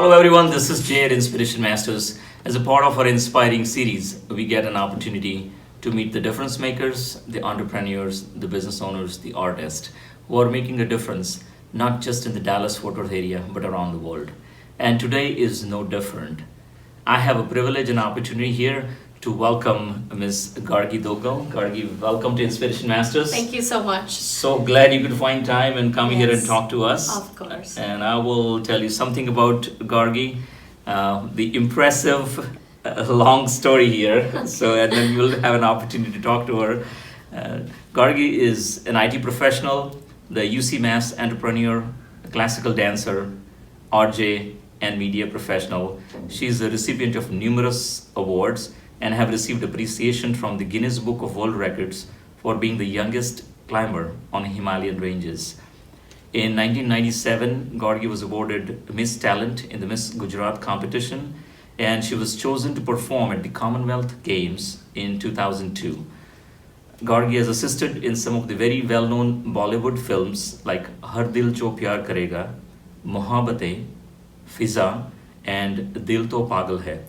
Hello everyone, this is Jay at Inspiration Masters. As a part of our inspiring series, we get an opportunity to meet the difference makers, the entrepreneurs, the business owners, the artists who are making a difference not just in the Dallas-Fort Worth area but around the world. And today is no different. I have a privilege and opportunity here to welcome Miss Gargi Duggal. Gargi, welcome to Inspiration Masters. Thank you so much. So glad you could find time and come here and talk to us. Of course. And I will tell you something about Gargi, the impressive long story here. So and then you'll have an opportunity to talk to her. Gargi is an IT professional, the UCMAS entrepreneur, a classical dancer, RJ, and media professional. She is the recipient of numerous awards and have received appreciation from the Guinness Book of World Records for being the youngest climber on Himalayan ranges. In 1997, Gargi was awarded Miss Talent in the Miss Gujarat competition, and she was chosen to perform at the Commonwealth Games in 2002. Gargi has assisted in some of the very well-known Bollywood films like Har Dil Jo Pyar Karega, Mohabbatein, Fiza, and Dil To Pagal Hai.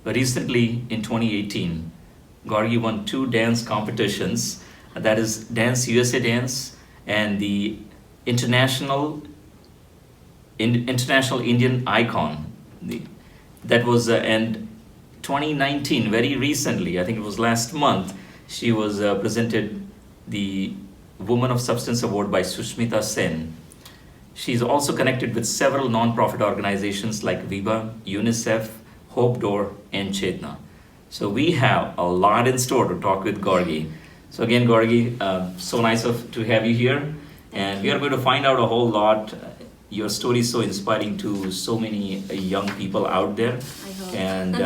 Recently, in 2018, Gargi won 2 dance competitions, that is Dance USA Dance and the International Indian Icon. That was and 2019, very recently, I think it was last month, she was presented the Woman of Substance Award by Susmita Sen. She's also connected with several non-profit organizations like Viva, Unicef, Hope Door, and Chetna. So we have a lot in store to talk with Gargi. So again, Gargi, so nice to have you here. And we are going to find out a whole lot. Your story is so inspiring to so many young people out there. I hope. And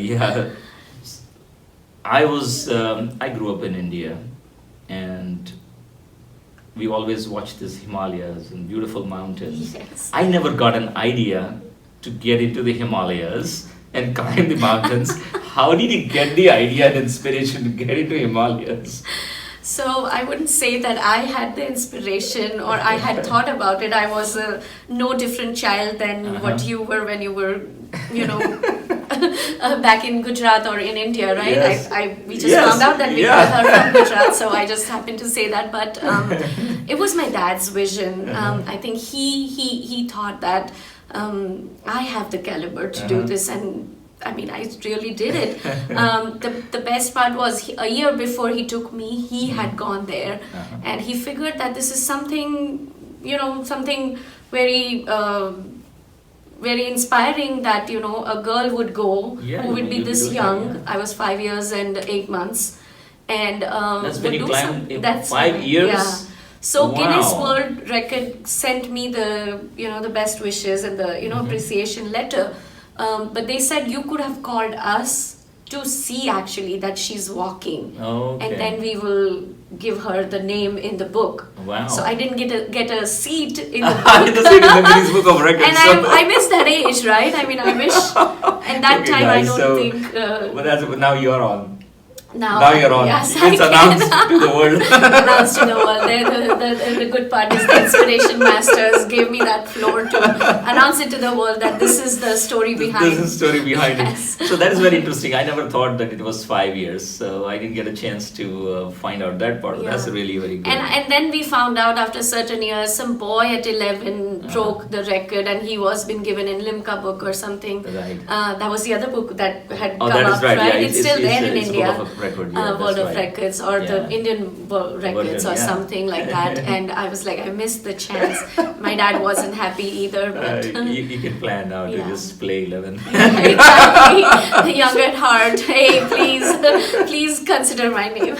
yeah, I grew up in India, and we always watched these Himalayas and beautiful mountains. Yes. I never got an idea to get into the Himalayas and climb the mountains. How did you get the idea and inspiration to get into Himalayas? So I wouldn't say that I had the inspiration or I had thought about it. I was a no different child than what you were when you were, back in Gujarat or in India, right? Yes. We just found out that we are from Gujarat, so I just happened to say that. But it was my dad's vision. I think he thought that I have the caliber to do this, and I mean, I really did it. The best part was a year before he took me, he had gone there, and he figured that this is something, something very, very inspiring that, a girl would go who would be this young. I was 5 years and 8 months. And that's when you climbed in that's 5 years? Yeah. So Wow. Guinness World Record sent me the, the best wishes and the, appreciation letter. But they said you could have called us to see actually that she's walking. Okay. And then we will give her the name in the book. Wow. So I didn't get a seat in the I book. didn't see it in the Guinness Book of Records. And I miss that age, right? I mean, I wish. And that Okay, time guys, I don't think. But now you're on. Now you're on. Yes, It's announced to the world. Announced to the world. The good part is the Inspiration Masters gave me that floor to announce it to the world that this is the story behind. This is the story behind Yes. it. So that is very interesting. I never thought that it was 5 years. So I didn't get a chance to find out that part. Yeah. That's really very good. And then we found out after certain years, some boy at 11 broke the record, and he was been given in Limca book or something. Right. That was the other book that had Oh, come that is up, right. right? Yeah, it's still there in it's India. Book of Record. Yeah, World that's of right. Records or the Yeah. Indian Records Version, or yeah. something like that. And I was like, I missed the chance. My dad wasn't happy either. But You can plan now to Yeah. just play 11. exactly. Young at heart. Hey, please consider my name.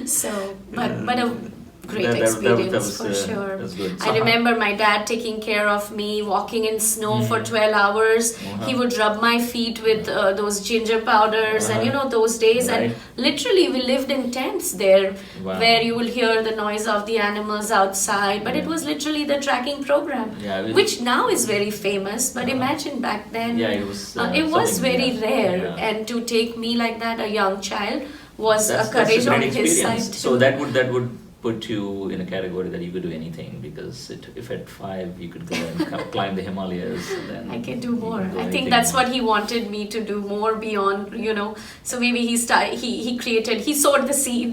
So, but a great experience for sure. That's good. I remember my dad taking care of me, walking in snow for 12 hours. He would rub my feet with those ginger powders and those days. Right. And literally we lived in tents there. Wow. Where you will hear the noise of the animals outside. But it was literally the tracking program, which now is very famous. But imagine back then, it was very rare. Yeah. And to take me like that, a young child, was That's a courage a on great his side. experience. So that would put you in a category that you could do anything, because if at 5 you could go and climb the Himalayas, then I can do more. you can do I think anything that's more. what he wanted me to do, more beyond, you know. So maybe he sowed the seed.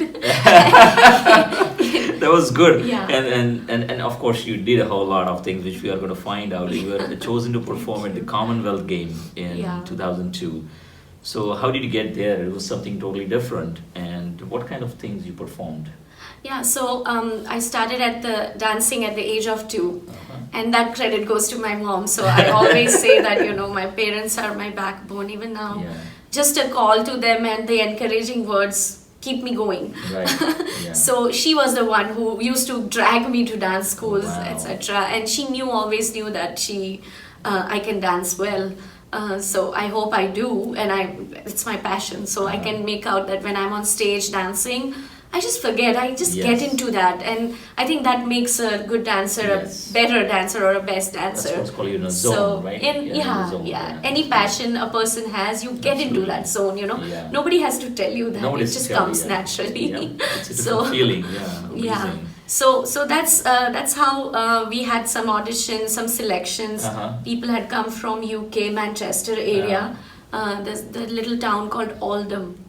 That was good. Yeah. And of course you did a whole lot of things which we are going to find out. You were chosen to perform at the Commonwealth Games in Yeah. 2002. So how did you get there? It was something totally different. And what kind of things you performed? Yeah, so I started at the dancing at the age of 2, and that credit goes to my mom. So I always say that, you know, my parents are my backbone. Even now, Yeah. just a call to them and the encouraging words keep me going. Right. Yeah. So she was the one who used to drag me to dance schools, Wow. etc. And she always knew that I can dance well. So I hope I do, and it's my passion. So I can make out that when I'm on stage dancing, I just forget. I just Yes. get into that, and I think that makes a good dancer Yes. a better dancer or a best dancer. That's what's called, you know, zone, right? You're in the zone, yeah. Any passion a person has, you get into Absolutely. that zone. You know, Yeah. nobody has to tell you that. Nobody it has to just tell you, comes yeah. naturally. Yeah. It's a different feeling. Yeah. Yeah. Amazing. So that's how we had some auditions, some selections. People had come from UK, Manchester area. There's the little town called Oldham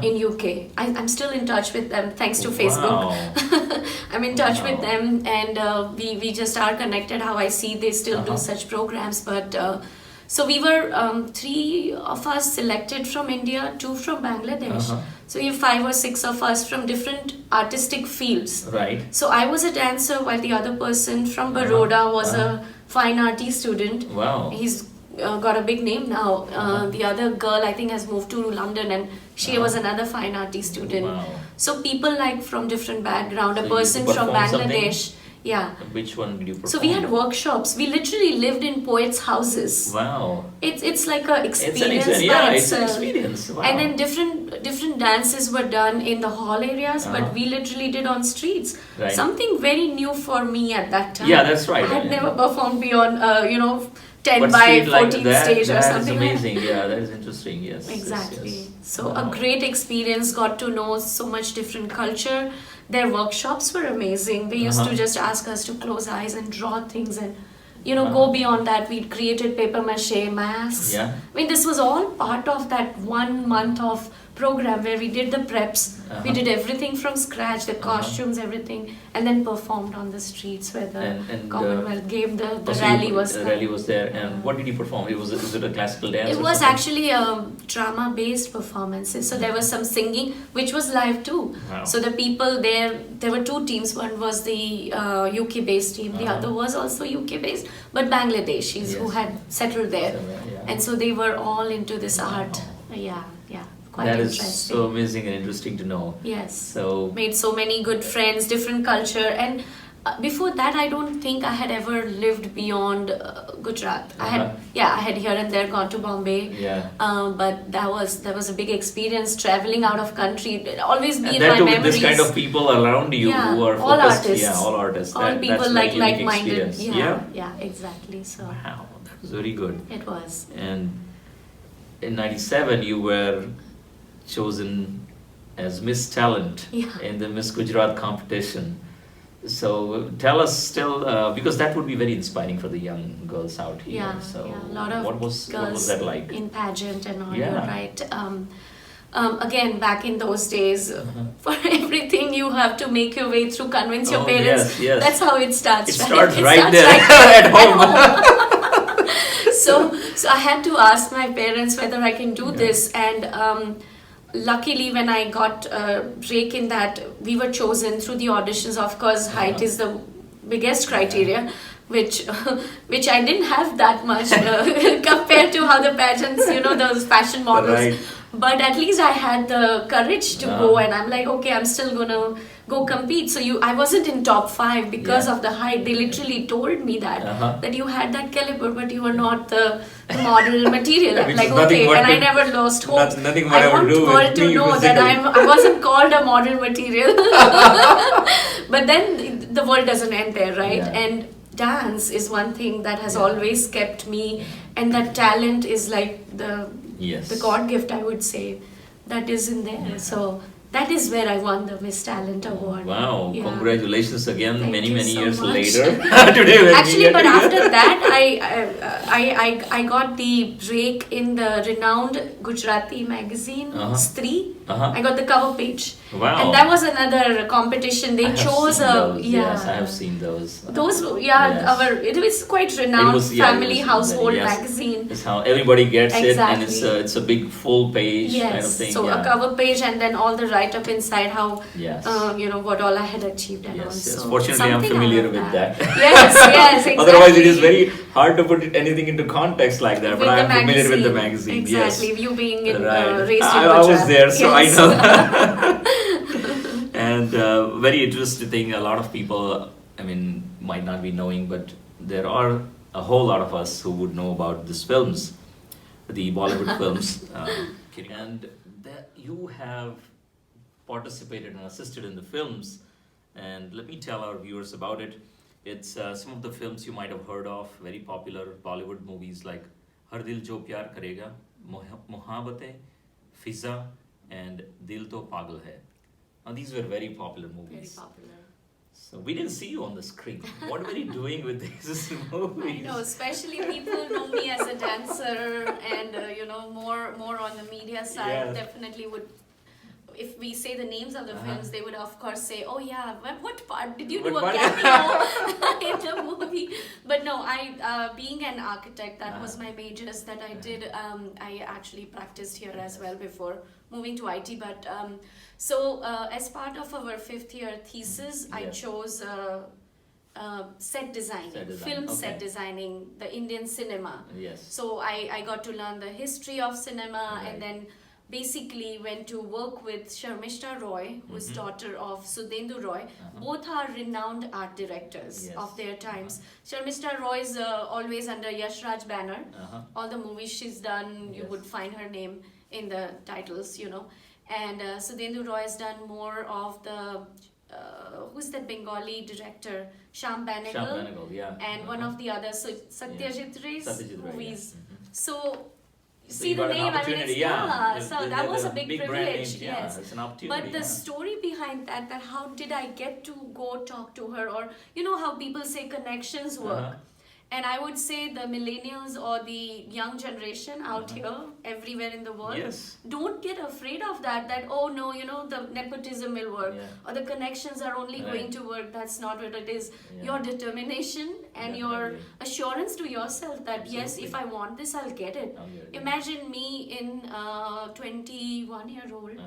in UK. I'm still in touch with them thanks to Facebook. Wow. I'm in touch Wow. with them, and we just are connected. How I see they still do such programs, but. So we were 3 of us selected from India, 2 from Bangladesh. So we have 5 or 6 of us from different artistic fields. Right. So I was a dancer, while the other person from Baroda was a fine arty student. Wow. He's got a big name now. The other girl, I think, has moved to London, and she was another fine arty student. Wow. So people like from different background. So A you person from performed something? Bangladesh. Yeah. Which one did you perform? So we had workshops. We literally lived in poets' houses. Wow. It's like a experience. It's an experience. Wow. And then different dances were done in the hall areas, but we literally did on streets. Right. Something very new for me at that time. Yeah, that's right. I had Yeah. never performed beyond 10 But by see, 14 stage or that something. is like amazing. Yeah, that is interesting. Yes. Exactly. Yes, yes. So Wow. a great experience, got to know so much different culture. Their workshops were amazing. They used to just ask us to close eyes and draw things and go beyond that. We created paper mache masks. Yeah. I mean, this was all part of that 1 month of program where we did the preps. We did everything from scratch, the costumes, everything, and then performed on the streets where the And Commonwealth Game, the Also, rally was. The rally was there. And what did you perform? Was it a classical dance? It or was something? actually drama-based performances. So there was some singing, which was live too. Wow. So the people there were 2 teams. One was the UK-based team. The other was also UK-based, but Bangladeshis who Yes. had settled there. Yeah. And so they were all into this art. Yeah. Quite That is interesting. so amazing and interesting to know. Yes. So Made so many good friends, different culture, and before that, I don't think I had ever lived beyond Gujarat. I had here and there gone to Bombay. Yeah. But that was a big experience traveling out of country. It always be and in that my too with memories. this kind of people around you Yeah, who are all focused. artists. Yeah, all artists. All people that's very unique like-minded. experience. Yeah, exactly. So Wow, that was very good. it was. And in '97, you were chosen as Miss Talent in the Miss Gujarat competition. So tell us still, because that would be very inspiring for the young girls out here. Yeah, So a lot of what was that like? in pageant and all. Yeah. You're right. Again, back in those days, for everything you have to make your way through, convince your Oh, parents. yes. That's how it starts. It right? starts It right starts there at home. so I had to ask my parents whether I can do this, and luckily when I got a break in that, we were chosen through the auditions. Of course, height is the biggest criteria, which I didn't have that much compared to how the pageants, those fashion models. Right. But at least I had the courage to go, and I'm like, okay, I'm still gonna go compete. So I wasn't in top 5 because of the height. They literally told me that you had that caliber, but you were not the model material. I'm Which like, is nothing okay, but and I to- never lost hope. nothing I whatever want do with world to me know that physically. I wasn't called a model material. But then the world doesn't end there, right? Yeah. And dance is one thing that has always kept me, and that talent is like the Yes. God gift, I would say, that is in there. So that is where I won the Miss Talent award. Wow! Yeah. Congratulations again. Thank many you many so years much. later. Today, when we Actually, get but together. after that, I got the break in the renowned Gujarati magazine, Stree. I got the cover page. Wow. And that was another competition. They I have chose seen a those. yeah. Yes, I have seen those. Those Yes. it was quite renowned family it was household yes. magazine. It's how everybody gets it, and Exactly. it's a big full page Yes. kind of thing. So yeah. a cover page and then all the write up inside how Yes. what all I had achieved and all. Yes, yes. So Fortunately, I'm something familiar out of with that. Yes, yes, exactly. Otherwise, it is very hard to put anything into context like that. With But the I'm familiar with the magazine. magazine. Exactly. Yes. You being in, Right. raised in I was Gujarat. there, so Yes. I know. And very interesting thing. A lot of people, I mean, might not be knowing, but there are a whole lot of us who would know about these films, the Bollywood films. And that you have participated and assisted in the films. And let me tell our viewers about it. It's some of the films you might have heard of, very popular Bollywood movies like Har Dil Jo Pyar Karega, Mohabbatein, Fiza, and Dil To Pagal Hai. Now these were very popular Very movies. popular. So we didn't see you on the screen. What were you doing with these movies? I know, especially people know me as a dancer and more on the media side. Yes. Definitely would. If we say the names of the films, they would of course say, "Oh yeah, what part did you do What a part?" cameo in the movie?" But no, I being an architect, that was my majors that I did. I actually practiced here as well before moving to IT. But as part of our 5th year thesis, I Yes. chose set designing, Set design, film okay. set designing, the Indian cinema. Yes. So I got to learn the history of cinema Right. and then basically went to work with Sharmishta Roy, who's daughter of Sudhendu Roy. Both are renowned art directors Yes. of their times. Sharmishta Roy is always under Yash Raj banner. All the movies she's done, you Yes. would find her name in the titles, And Sudhendu Roy has done more of the who's that Bengali director? Sham Benegal. Sham Benegal, yeah. And one of the others, so Satyajit Ray's Satyajit Ray, movies. yeah. So So see you the got an name, I mean, opportunity, it's, yeah. so The- that the- was the a big big brand privilege, names, yeah, yes. it's an opportunity, But the yeah. story behind that how did I get to go talk to her, or how people say connections work. And I would say the millennials or the young generation out here, everywhere in the world, Yes. don't get afraid of that, oh no, the nepotism will work, Yeah. or the connections are only Right. going to work. That's not what it is. Yeah. Your determination and your Definitely. assurance to yourself that yes, Absolutely. if I want this, I'll get it. I'll get it, yeah. Imagine me in 21-year-old.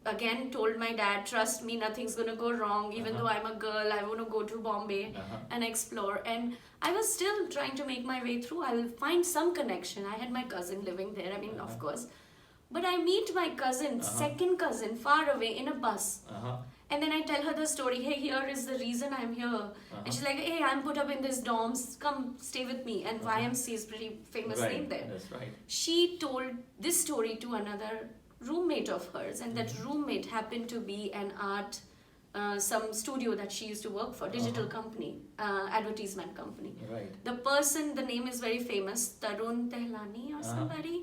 Again, told my dad, trust me, nothing's gonna go wrong. Even though I'm a girl, I want to go to Bombay and explore. And I was still trying to make my way through. I'll find some connection. I had my cousin living there, I mean, of course. But I meet my cousin, second cousin, far away in a bus. And then I tell her the story. Hey, here is the reason I'm here. And she's like, hey, I'm put up in this dorms. Come stay with me. And YMC is pretty famous Right. name there. That's right. She told this story to another roommate of hers, and that roommate happened to be an art some studio that she used to work for, digital company, advertisement company. Right. The person, the name is very famous, Tarun Tehlani or somebody,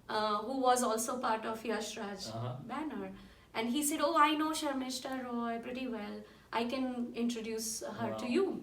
who was also part of Yash Raj banner. And he said, oh, I know Sharmishta Roy pretty well. I can introduce her to you.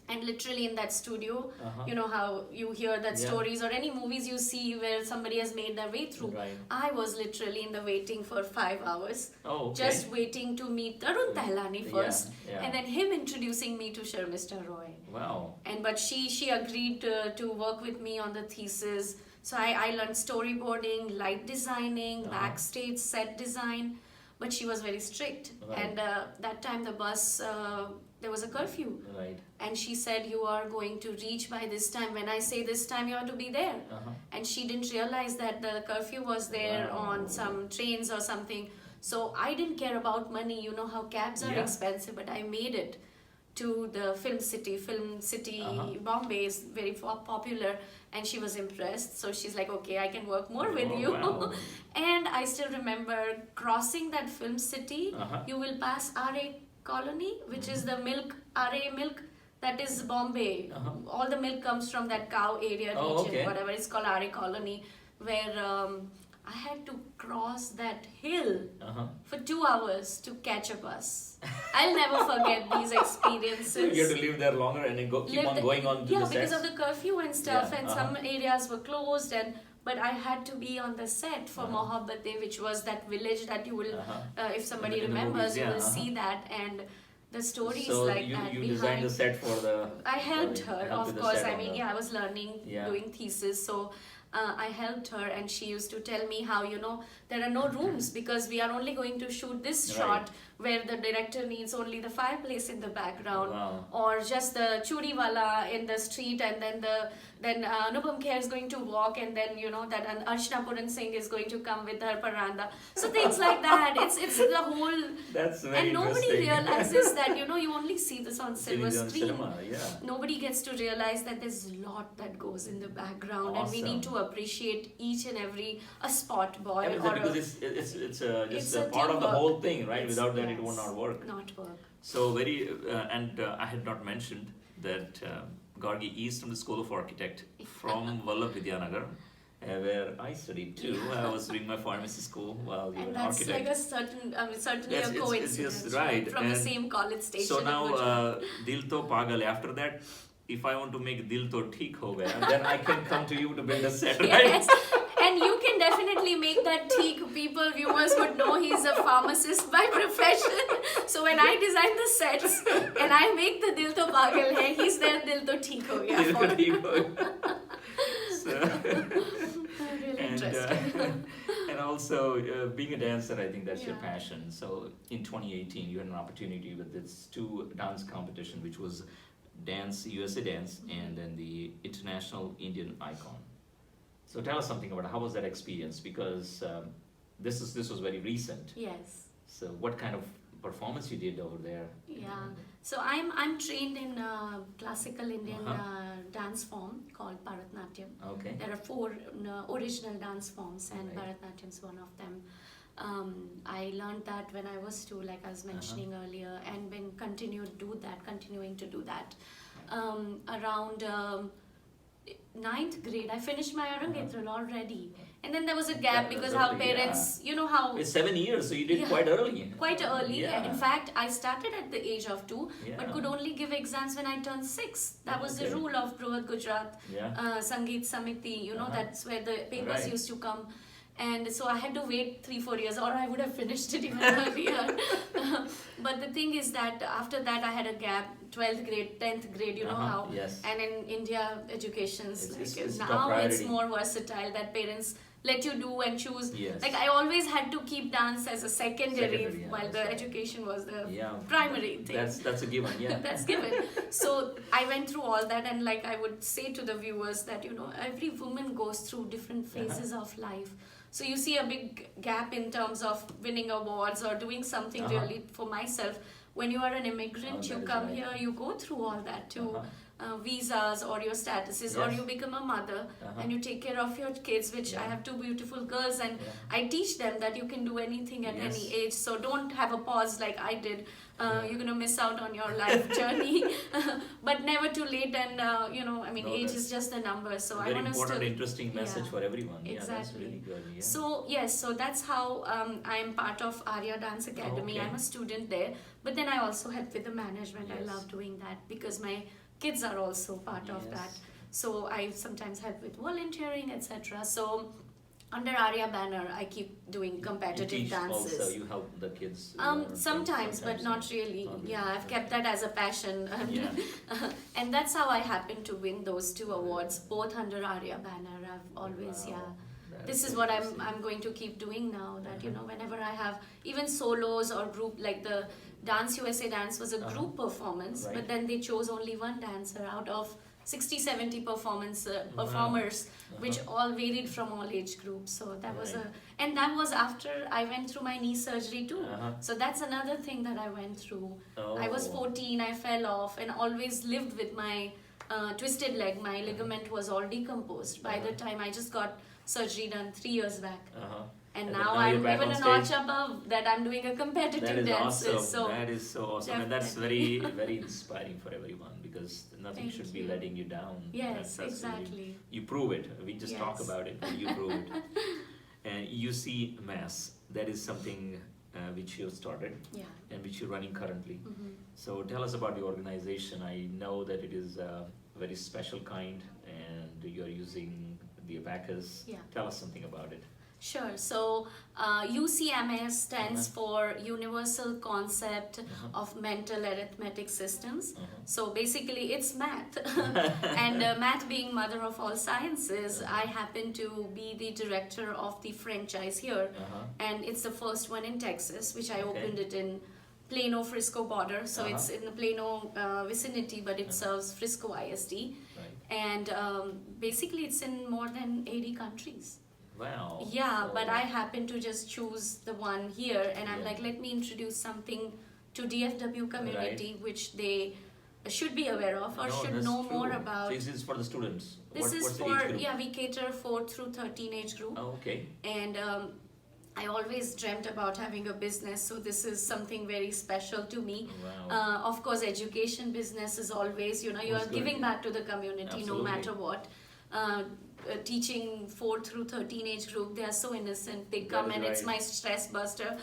And literally in that studio, you know how you hear that stories or any movies you see where somebody has made their way through. Right. I was literally in the waiting for 5 hours. Oh, okay. Just waiting to meet Tarun Tehlani first. Yeah. And then him introducing me to Sharmishta Roy. Wow. But she agreed to work with me on the thesis. So I learned storyboarding, light designing, backstage set design. But she was very strict. Right. And that time the bus, there was a curfew. Right. And she said, you are going to reach by this time. When I say this time, you have to be there. And she didn't realize that the curfew was there on some trains or something. So I didn't care about money. You know how cabs are expensive, but I made it to the film city. Bombay is very popular, and she was impressed. So she's like, okay, I can work more with you. Wow. And I still remember crossing that film city. You will pass Arya colony, which is the milk, Arya milk, that is Bombay. All the milk comes from that cow area region, whatever. It's called Arya colony, where I had to cross that hill for 2 hours to catch a bus. I'll never forget these experiences. You have to live there longer and then keep on going on to the Yeah, sets? because of the curfew and stuff, Yeah, and some areas were closed, but I had to be on the set for Mohabbatein, which was that village that you will, if somebody in the remembers, movies, you yeah, will see that, and the stories so like you, that you behind. designed the set for the... I helped her, helped with of the course. set I on mean, the- yeah, I was learning, doing thesis, so I helped her, and she used to tell me how, there are no rooms because we are only going to shoot this shot where the director needs only the fireplace in the background, or just the churiwala in the street, and then Anupam Kher is going to walk, and then that Archana Puran Singh is going to come with her paranda. So things like that. It's the whole. That's very and nobody interesting. realizes that you only see this on silver Seeing it on screen. cinema, yeah. Nobody gets to realize that there's a lot that goes in the background, and we need to appreciate each and every a spot boy Because it's just a part of the teamwork. whole thing, right? Without that, it would not work. Not work. So I had not mentioned that Gargi is from the School of Architect from Vallabh Vidyanagar, where I studied too. I was doing my pharmacy school while you were And an that's architect. like certainly Yes, a it's coincidence, just right. From the And same college station. So in now, Gujarat. Dil To Pagal, after that, if I want to make Dil To Theek Ho Gaya, then I can come to you to build a set, right? Yes, and you can definitely make that teak. Viewers would know he's a pharmacist by profession. So when I design the sets and I make the Dil To Pagal Hai, he's there Dil To Theek Ho Gaya. Dil To Theek Ho Gaya. Really interesting. And also being a dancer, I think that's your passion. So in 2018, you had an opportunity with this 2 dance competition, which was Dance USA Dance and then the International Indian Icon. So tell us something about how was that experience, because this was very recent. Yes. So what kind of performance you did over there? Yeah. So I'm trained in classical Indian dance form called Bharatnatyam. Okay. There are 4 original dance forms, and Bharatnatyam is one of them. I learned that when I was 2, like I was mentioning earlier, and been continuing to do that. Around 9th grade, I finished my Arangetral already, and then there was a gap because how parents, how it's 7 years, so you did quite early. Quite early. Yeah. In fact, I started at the age of 2, but could only give exams when I turned 6. That was the rule of Bollywood Gujarat Sangeet Samiti. That's where the papers used to come. And so I had to wait 3-4 years, or I would have finished it even earlier. But the thing is that after that I had a gap, 12th grade, 10th grade, you know how. Yes. And in India, education's It's top now it's priority. more versatile that parents let you do and choose. Yes. Like I always had to keep dance as a secondary while the right. education was the primary thing. That's a given, yeah. That's given. So I went through all that, and like I would say to the viewers that every woman goes through different phases of life. So you see a big gap in terms of winning awards or doing something really for myself. When you are an immigrant, you come here, you go through all that too. Visas or your statuses, or you become a mother and you take care of your kids, which I have 2 beautiful girls, and I teach them that you can do anything at any age. So don't have a pause like I did. You're going to miss out on your life journey. But never too late, and age is just a number. So I want us to... Very important, interesting message for everyone. Exactly. Yeah, that's really good. Yeah. So yes, so that's how I am part of Arya Dance Academy. I'm a student there, but then I also help with the management. I love doing that because my kids are also part of that. So I sometimes help with volunteering, etc. So under Arya banner, I keep doing competitive dances. Also, you help the kids. Sometimes, but not really. I've kept that as a passion, and that's how I happen to win those 2 awards, both under Arya banner. I've always this is what I'm going to keep doing now, that whenever I have even solos or group, like the Dance USA Dance was a group performance, but then they chose only 1 dancer out of 60-70 performers, which all varied from all age groups. So that was and that was after I went through my knee surgery too. So that's another thing that I went through. I was 14, I fell off and always lived with my twisted leg. My ligament was all decomposed by the time I just got surgery done 3 years back. And now I'm even a notch above that. I'm doing a competitive dance. Awesome. So that is so awesome. And that's very, very inspiring for everyone, because nothing should be letting you down. Yes, that's exactly. Really, you prove it. We just talk about it, but you prove it. And UCMAS, that is something which you started Yeah. and which you're running currently. Mhm. So tell us about the organization. I know that it is a very special kind and you're using the abacus. Yeah. Tell us something about it. Sure. So UCMAS stands for Universal Concept of Mental Arithmetic Systems. So basically, it's math, and math being mother of all sciences. I happen to be the director of the franchise here, and it's the first one in Texas, which I opened it in Plano Frisco border. So it's in the Plano vicinity, but it serves Frisco ISD, Right. and basically, it's in more than 80 countries. Wow. Yeah, So- but I happen to just choose the one here, and I'm Yeah. like, let me introduce something to DFW community, which they should be aware of or No, should that's know true. more about. So this is for the students. This is what's the for, age group? yeah, we cater 4 through 13 age group. Oh, okay. And I always dreamt about having a business, so this is something very special to me. Wow. Of course, education business is always, you are Most good. giving back to the community no Absolutely. matter what. Teaching 4 through 13 age group, they are so innocent. They That come is and it's right. my stress buster.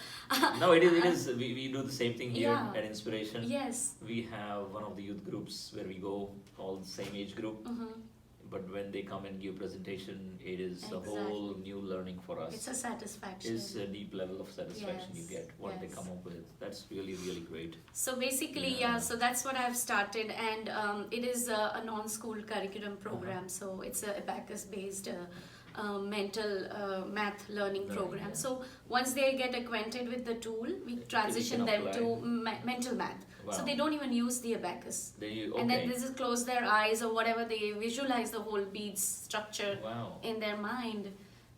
No, it is. We do the same thing here Yeah. at Inspiration. Yes. We have one of the youth groups where we go, all the same age group. But when they come and give presentation, it is a whole Exactly. new learning for us. It's a satisfaction. It's a deep level of satisfaction you Yes, get what they yes. come up with. That's really, really great. So basically, Yeah. so that's what I've started, and it is a non-school curriculum program. So it's a abacus-based mental math learning program. yeah. So once they get acquainted with the tool, we transition them apply. to mental math. So Wow. they don't even use the abacus. Okay. And then they just close their eyes or whatever, they visualize the whole beads structure Wow. in their mind.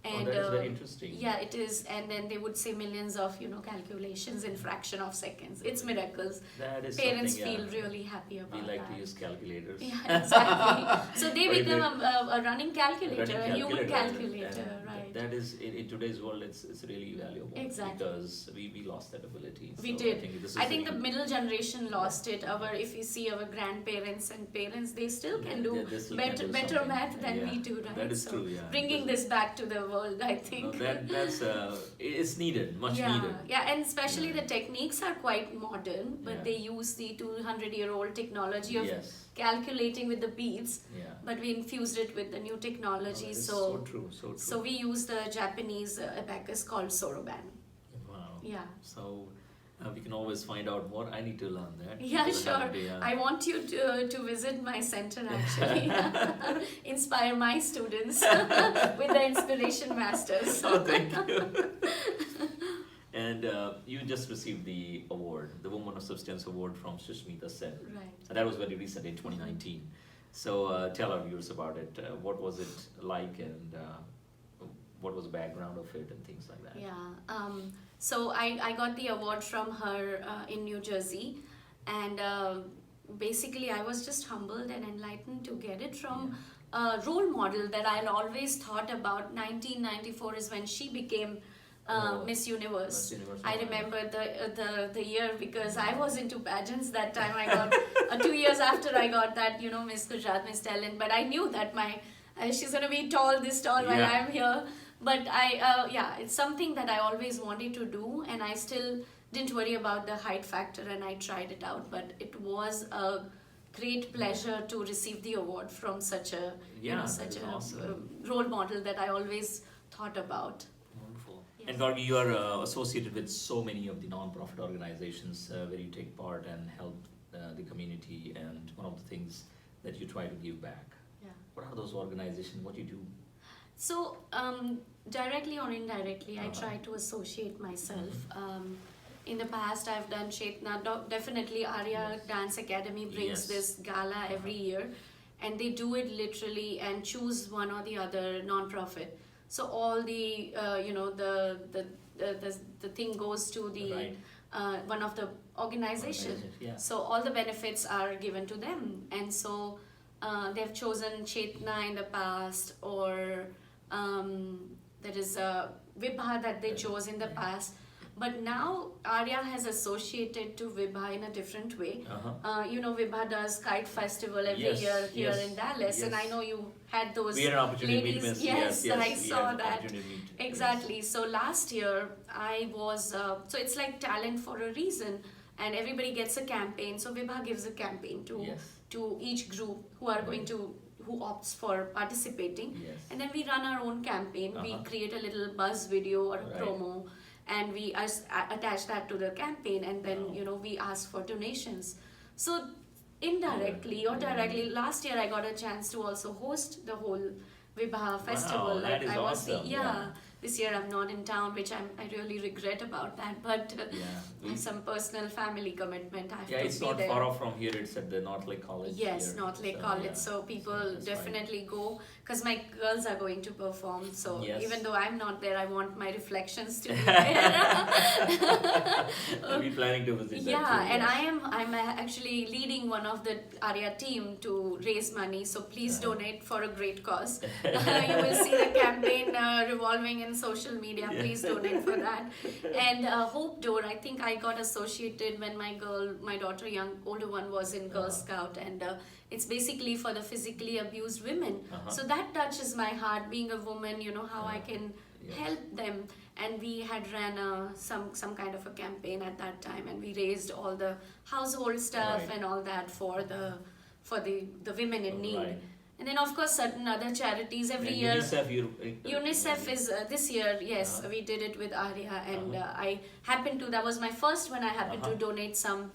And that is very interesting. yeah, it is. And then they would say millions of calculations in fraction of seconds. It's miracles. That is Parents something, feel yeah. really happy about We like that. to use calculators. Yeah, exactly. So they Very become a running calculator, Running a human calculator, calculator, and right? That is in today's world. It's really valuable. Exactly. Because we lost that ability. We So did. I think, this I is think the really- middle generation lost it. If you see our grandparents and parents, they still can do They still can do better something. math than Yeah, we do, right? that is true, yeah. Bringing Because- this back to the world, I think. No, that's it's needed, much yeah, needed. yeah, and especially Yeah. the techniques are quite modern, but Yeah. they use the 200-year-old technology of Yes. calculating with the beads. Yeah. But we infused it with the new technology. It's so true, so true. So we use the Japanese abacus called soroban. Wow. Yeah. So we can always find out more. I need to learn that. Yeah, Because sure. have the, I want you to visit my center actually. Inspire my students with the Inspiration Masters. Oh, thank you. And you just received the award, the Woman of Substance Award from Susmita Sen. Right. And that was very recent in 2019. So tell our viewers about it. What was it like, and what was the background of it, and things like that? Yeah. So I got the award from her in New Jersey, and basically I was just humbled and enlightened to get it from a role model that I had always thought about. 1994 is when she became Miss Universe. Miss Universe, I wow. remember the year because I was into pageants that time. I got 2 years after I got that Miss Gujarat, Miss Talent. But I knew that she's gonna be this tall while Yeah. I'm here. But it's something that I always wanted to do, and I still didn't worry about the height factor, and I tried it out. But it was a great pleasure to receive the award from such a that is awesome. role model that I always thought about. Wonderful. Yes. And Gargi, you are associated with so many of the non-profit organizations where you take part and help the community, and one of the things that you try to give back. Yeah. What are those organizations? What do you do? So, directly or indirectly, I try to associate myself. In the past, I've done Chetna. Definitely, Arya Dance Academy brings Yes. this gala every year, and they do it literally and choose one or the other non-profit. So all the the thing goes to the Right. one of the organization. Yeah. So all the benefits are given to them, and so they've chosen Chetna in the past, or there is a Vibha that they chose in the past. But now Arya has associated to Vibha in a different way. Vibha does Kite Festival every year here in Dallas, and I know you had those we had an opportunity ladies. to meet Miss. Yes, I saw that. Meet, exactly. So last year I was so it's like talent for a reason, and everybody gets a campaign. So Vibha gives a campaign to each group who are going to who opts for participating, and then we run our own campaign. We create a little buzz video or a promo, and we attach that to the campaign, and then we ask for donations. So indirectly or directly, last year I got a chance to also host the whole Vibha festival. That is awesome. This year I'm not in town, which I really regret about that, but I have some personal family commitment. I have to be there. It's not far off from here. It's at the North Lake College. Yes, North Lake College. So people definitely go, because my girls are going to perform. So even though I'm not there, I want my reflections to be there. We're planning to visit. And I'm actually leading one of the Arya team to raise money. So please donate for a great cause. You will see the campaign revolving in social media. Please donate for that. And Hope Door, I think I got associated when my daughter, older one, was in Girl Scout, and it's basically for the physically abused women. So that touches my heart, being a woman, how I can help them. And we had ran some kind of a campaign at that time, and we raised all the household stuff and all that for the women in need. And then, of course, certain other charities every year. UNICEF is this year, we did it with Arya, and that was my first one. I happened to donate some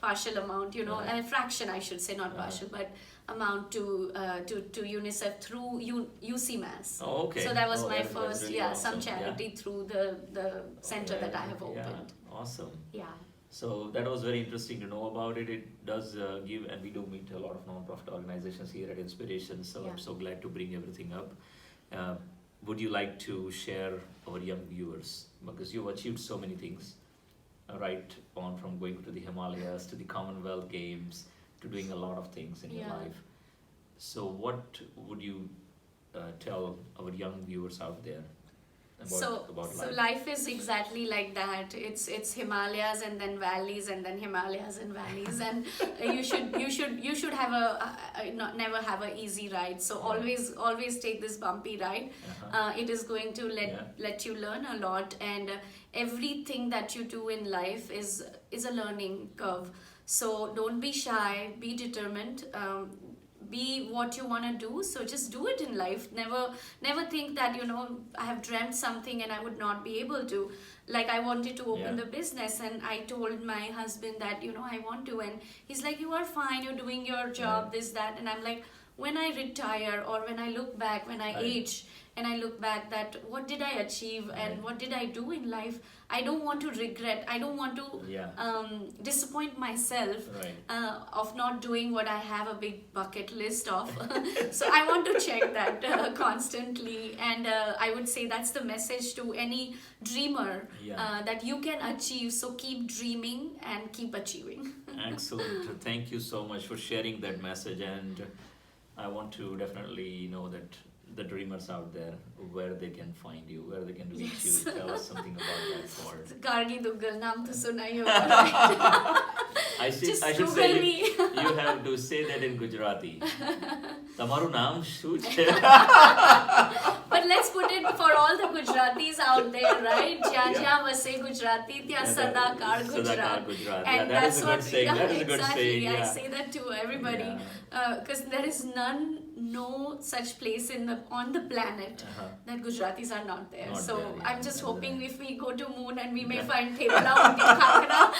partial amount, a fraction, I should say, not partial, but amount to UNICEF through UCMAS. Oh, okay. So that was my first, really awesome. some charity through the center that I have opened. Awesome. Yeah. So that was very interesting to know about it. It does give, and we do meet a lot of non-profit organizations here at Inspiration. So I'm so glad to bring everything up. Would you like to share our young viewers, because you've achieved so many things, right on from going to the Himalayas to the Commonwealth Games to doing a lot of things in your life. So what would you tell our young viewers out there? About life is exactly like that. It's Himalayas and then valleys and then Himalayas and valleys, and you should have never have a easy ride. So always take this bumpy ride. It is going to let you learn a lot, and everything that you do in life is a learning curve. So don't be shy. Be determined. Be what you want to do, so just do it in life. Never think that I have dreamt something and I would not be able to. Like, I wanted to open the business, and I told my husband that I want to, and he's like, you are fine, you're doing your job, this, that. And I'm like, when I retire, or when I look back, when I age and I look back, that what did I achieve and what did I do in life, I don't want to regret. I don't want to disappoint myself of not doing what I have a big bucket list of. So I want to check that constantly, and I would say that's the message to any dreamer, that you can achieve. So keep dreaming and keep achieving. Excellent. Thank you so much for sharing that message, and I want to definitely know that the dreamers out there, where they can find you, where they can reach you. Tell us something about that for Gargi Duggal, naam to suna hi hoga. I should say you have to say that in Gujarati. Tamaru naam shu chhe? But let's put it for all the Gujaratis out there, right? Jya jya vase Gujarati, tya sadakar Gujarat. And that's what that is a good saying. I say that to everybody, because there is no such place on the planet that Gujaratis are not there. I'm just hoping if we go to moon, and we may find thepla on the khakra,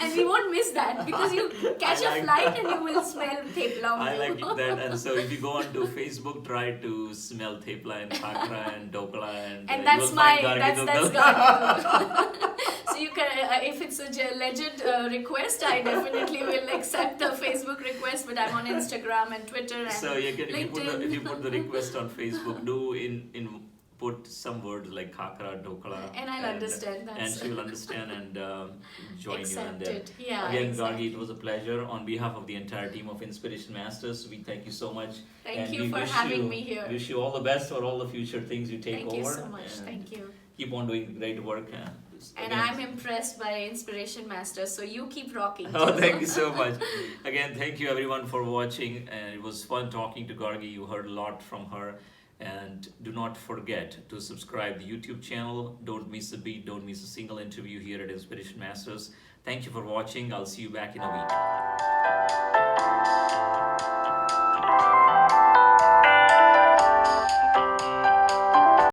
and we won't miss that, because you catch a flight and you will smell thepla. I like that. And so if you go onto Facebook, try to smell thepla and khakra and dokla, and that's Gargi Duggal. So you can, if it's a legit request, I definitely will accept the Facebook request. But I'm on Instagram and Twitter and so you can, LinkedIn. If you put the request on Facebook, do put some words like khakra, dokla, and I'll understand that. And she will understand and join accept you. And it. Yeah, again, exactly. Gargi, it was a pleasure. On behalf of the entire team of Inspiration Masters, we thank you so much. Thank you for having me here. Wish you all the best for all the future things you take over. Thank you so much. Thank you. Keep on doing great work. And again, I'm impressed by Inspiration Master, so you keep rocking. Oh, too. thank you so much. Again, thank you everyone for watching, and it was fun talking to Gargi. You heard a lot from her. And do not forget to subscribe the YouTube channel. Don't miss a beat. Don't miss a single interview here at Inspiration Masters. Thank you for watching. I'll see you back in a week.